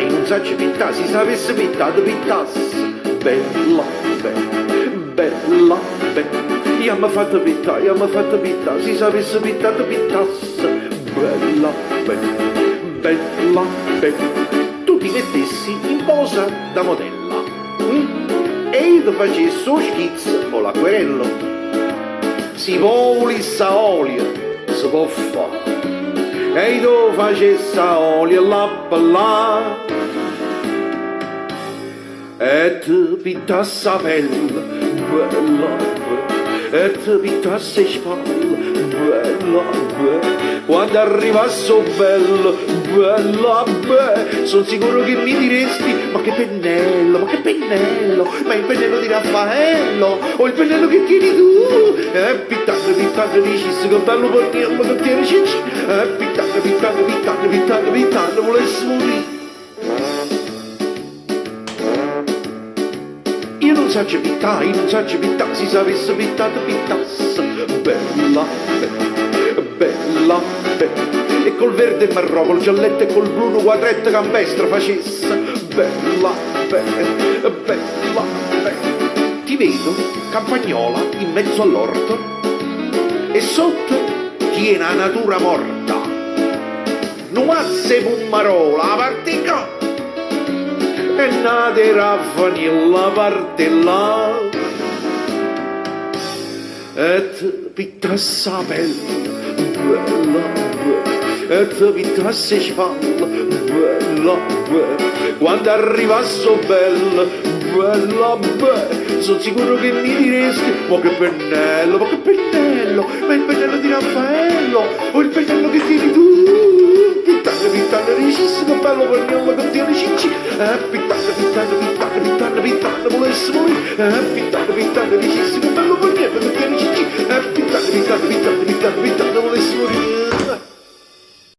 io non so pittà, si sapesse pittà, tu pittasse. Bella, bella, io mi fatto pittà, si sapesse pittà, tu pittasse. Bella, bella, tu ti mettessi in posa da modella, e io ti facessi lo schizzo o l'acquerello. Si può ulissa olio, si può fare, e io facessi olio là per là, e ti pittassi la pelle, bella, e ti pittassi le spalle, bella, quando arrivasse bello, bella, sono sicuro che mi diresti: ma che pennello, ma il pennello di Raffaello, o il pennello che tieni tu, pittando, dicessi che bello pennello che tieni cicci, pittando, volessi morire. Io non so pittà, si sapesse pittato, pittasse, bella, bella, e col verde e marrone, col gialletto e col blu, quadretto campestre facesse, bella, bella, ti vedo, campagnola, in mezzo all'orto, e sotto tiene la natura morta, nuazze pummarola, la partica, e nate raffanilla parte là, e ti pittasse la pelle, bella, e ti pittasse le spalle, bella, quando arrivasse bella, bella, sono sicuro che mi diresti: ma che pennello, ma il pennello di Raffaello, o il pennello che tieni tu, pittando, dicessi che bello pennello che tieni cicci, pittando, volessi morire, pittando, dicessi che bello pennello che tieni cicci, pittando, volessi morire.